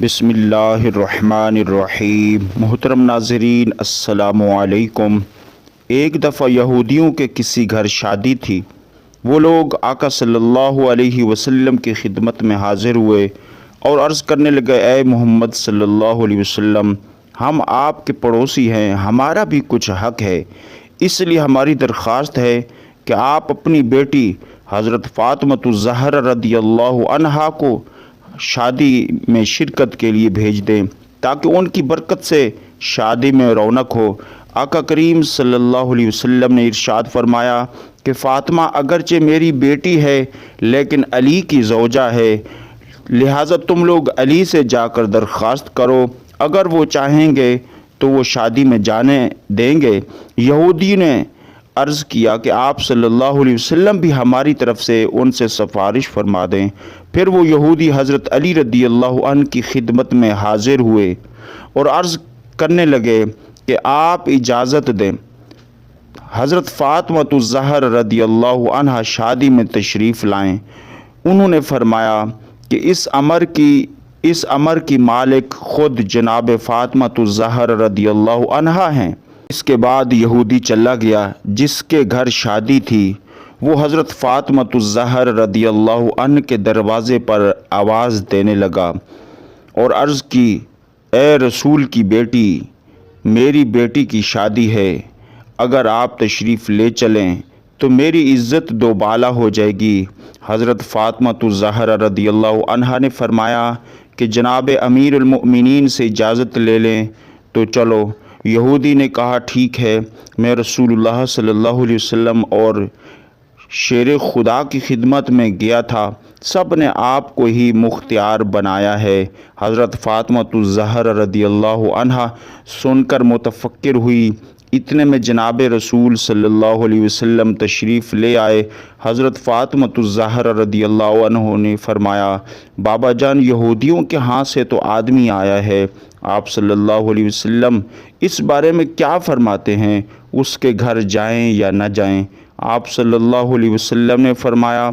بسم اللہ الرحمن الرحیم۔ محترم ناظرین السلام علیکم۔ ایک دفعہ یہودیوں کے کسی گھر شادی تھی۔ وہ لوگ آقا صلی اللہ علیہ وسلم کی خدمت میں حاضر ہوئے اور عرض کرنے لگے، اے محمد صلی اللہ علیہ وسلم، ہم آپ کے پڑوسی ہیں، ہمارا بھی کچھ حق ہے، اس لیے ہماری درخواست ہے کہ آپ اپنی بیٹی حضرت فاطمۃ الزہرا رضی اللہ عنہا کو شادی میں شرکت کے لیے بھیج دیں تاکہ ان کی برکت سے شادی میں رونق ہو۔ آقا کریم صلی اللہ علیہ وسلم نے ارشاد فرمایا کہ فاطمہ اگرچہ میری بیٹی ہے لیکن علی کی زوجہ ہے، لہٰذا تم لوگ علی سے جا کر درخواست کرو، اگر وہ چاہیں گے تو وہ شادی میں جانے دیں گے۔ یہودی نے عرض کیا کہ آپ صلی اللہ علیہ وسلم بھی ہماری طرف سے ان سے سفارش فرما دیں۔ پھر وہ یہودی حضرت علی رضی اللہ عنہ کی خدمت میں حاضر ہوئے اور عرض کرنے لگے کہ آپ اجازت دیں، حضرت فاطمۃ الزہرا رضی اللہ عنہ شادی میں تشریف لائیں۔ انہوں نے فرمایا کہ اس امر کی مالک خود جناب فاطمۃ الزہرا رضی اللہ عنہ ہیں۔ اس کے بعد یہودی چلا گیا جس کے گھر شادی تھی، وہ حضرت فاطمۃ الزہرا رضی اللہ عنہ کے دروازے پر آواز دینے لگا اور عرض کی، اے رسول کی بیٹی، میری بیٹی کی شادی ہے، اگر آپ تشریف لے چلیں تو میری عزت دوبالا ہو جائے گی۔ حضرت فاطمۃ الزہرا رضی اللہ عنہا نے فرمایا کہ جناب امیر المؤمنین سے اجازت لے لیں تو چلو۔ یہودی نے کہا، ٹھیک ہے، میں رسول اللہ صلی اللہ علیہ وسلم اور شیر خدا کی خدمت میں گیا تھا، سب نے آپ کو ہی مختار بنایا ہے۔ حضرت فاطمۃ الزہرا رضی اللہ عنہا سن کر متفکر ہوئی۔ اتنے میں جناب رسول صلی اللہ علیہ وسلم تشریف لے آئے۔ حضرت فاطمۃ الزہرا رضی اللہ عنہ نے فرمایا، بابا جان، یہودیوں کے ہاں سے تو آدمی آیا ہے، آپ صلی اللہ علیہ وسلم اس بارے میں کیا فرماتے ہیں، اس کے گھر جائیں یا نہ جائیں؟ آپ صلی اللہ علیہ وسلم نے فرمایا،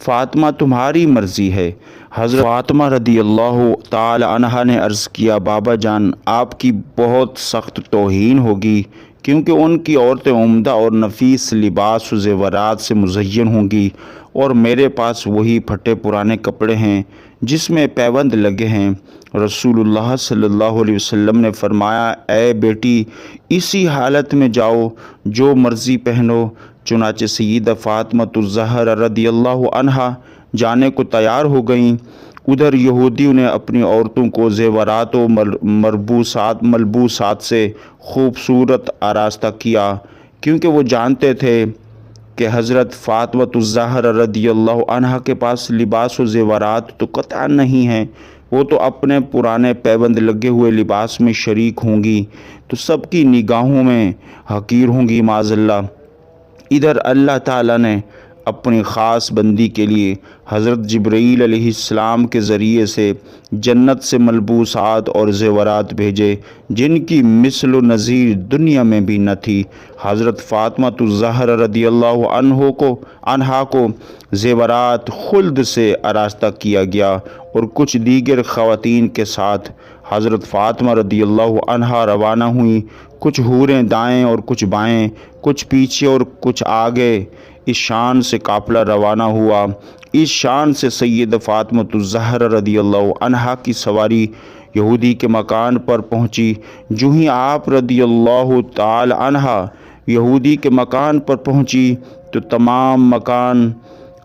فاطمہ تمہاری مرضی ہے۔ حضرت فاطمہ رضی اللہ تعالی عنہا نے عرض کیا، بابا جان، آپ کی بہت سخت توہین ہوگی کیونکہ ان کی عورتیں عمدہ اور نفیس لباس و زیورات سے مزین ہوں گی اور میرے پاس وہی پھٹے پرانے کپڑے ہیں جس میں پیوند لگے ہیں۔ رسول اللہ صلی اللہ علیہ وسلم نے فرمایا، اے بیٹی، اسی حالت میں جاؤ جو مرضی پہنو۔ چنانچہ سیدہ فاطمۃ الزہرا رضی اللہ عنہا جانے کو تیار ہو گئیں۔ ادھر یہودیوں نے اپنی عورتوں کو زیورات و ملبوسات سے خوبصورت آراستہ کیا، کیونکہ وہ جانتے تھے کہ حضرت فاطمۃ الزہرا رضی اللہ عنہا کے پاس لباس و زیورات تو قطعا نہیں ہیں، وہ تو اپنے پرانے پیوند لگے ہوئے لباس میں شریک ہوں گی تو سب کی نگاہوں میں حقیر ہوں گی معاذ اللہ۔ ادھر اللہ تعالیٰ نے اپنی خاص بندی کے لیے حضرت جبرائیل علیہ السلام کے ذریعے سے جنت سے ملبوسات اور زیورات بھیجے جن کی مثل و نظیر دنیا میں بھی نہ تھی۔ حضرت فاطمۃ الزہرا رضی اللہ عنہا کو زیورات خلد سے آراستہ کیا گیا اور کچھ دیگر خواتین کے ساتھ حضرت فاطمہ رضی اللہ عنہا روانہ ہوئیں۔ کچھ حوریں دائیں اور کچھ بائیں، کچھ پیچھے اور کچھ آگے۔ اس شان سے قافلہ روانہ ہوا۔ اس شان سے سید فاطمۃ الزہرا رضی اللہ عنہا کی سواری یہودی کے مکان پر پہنچی۔ جو ہی آپ رضی اللہ تعالی عنہا یہودی کے مکان پر پہنچی تو تمام مکان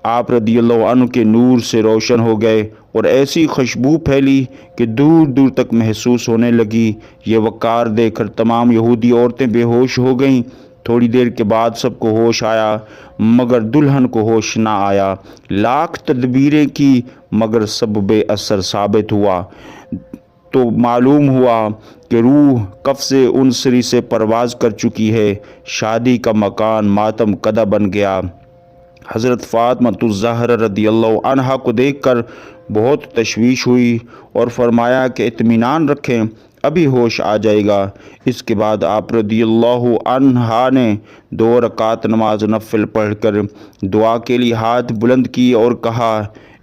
آپ رضی اللہ عنہ کے نور سے روشن ہو گئے اور ایسی خوشبو پھیلی کہ دور دور تک محسوس ہونے لگی۔ یہ وقار دیکھ کر تمام یہودی عورتیں بے ہوش ہو گئیں۔ تھوڑی دیر کے بعد سب کو ہوش آیا مگر دلہن کو ہوش نہ آیا۔ لاکھ تدبیریں کی مگر سب بے اثر ثابت ہوا تو معلوم ہوا کہ روح قفس انصری سے پرواز کر چکی ہے۔ شادی کا مکان ماتم کدہ بن گیا۔ حضرت فاطمۃ الزہرا رضی اللہ عنہا کو دیکھ کر بہت تشویش ہوئی اور فرمایا کہ اطمینان رکھیں، ابھی ہوش آ جائے گا۔ اس کے بعد آپ رضی اللہ عنہا نے 2 رکعت نماز نفل پڑھ کر دعا کے لیے ہاتھ بلند کیے اور کہا،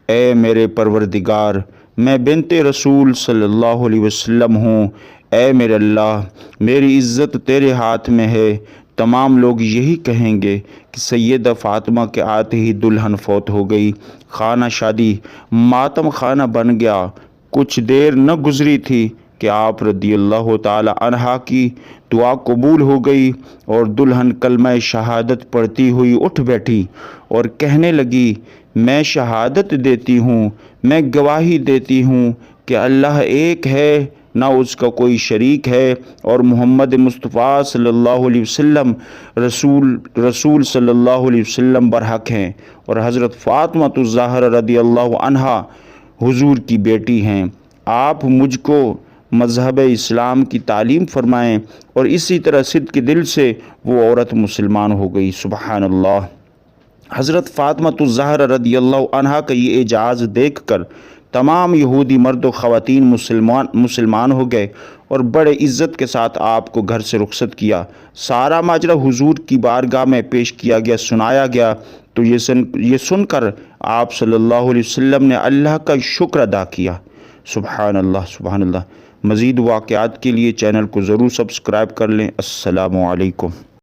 اے میرے پروردگار، میں بنت رسول صلی اللہ علیہ وسلم ہوں، اے میرے اللہ میری عزت تیرے ہاتھ میں ہے۔ تمام لوگ یہی کہیں گے کہ سیدہ فاطمہ کے آتے ہی دلہن فوت ہو گئی، خانہ شادی ماتم خانہ بن گیا۔ کچھ دیر نہ گزری تھی کہ آپ رضی اللہ تعالی عنہا کی دعا قبول ہو گئی اور دلہن کلمہ شہادت پڑھتی ہوئی اٹھ بیٹھی اور کہنے لگی، میں شہادت دیتی ہوں، میں گواہی دیتی ہوں کہ اللہ ایک ہے، نہ اس کا کوئی شریک ہے، اور محمد مصطفیٰ صلی اللہ علیہ وسلم رسول صلی اللہ علیہ وسلم برحق ہیں، اور حضرت فاطمہ الزہرا رضی اللہ عنہا حضور کی بیٹی ہیں۔ آپ مجھ کو مذہب اسلام کی تعلیم فرمائیں، اور اسی طرح صدق دل سے وہ عورت مسلمان ہو گئی۔ سبحان اللہ۔ حضرت فاطمہ الزہرا رضی اللہ عنہا کا یہ اعجاز دیکھ کر تمام یہودی مرد و خواتین مسلمان ہو گئے اور بڑے عزت کے ساتھ آپ کو گھر سے رخصت کیا۔ سارا ماجرا حضور کی بارگاہ میں پیش کیا گیا، سنایا گیا، تو یہ سن کر آپ صلی اللہ علیہ وسلم نے اللہ کا شکر ادا کیا۔ سبحان اللہ، سبحان اللہ۔ مزید واقعات کے لیے چینل کو ضرور سبسکرائب کر لیں۔ السلام علیکم۔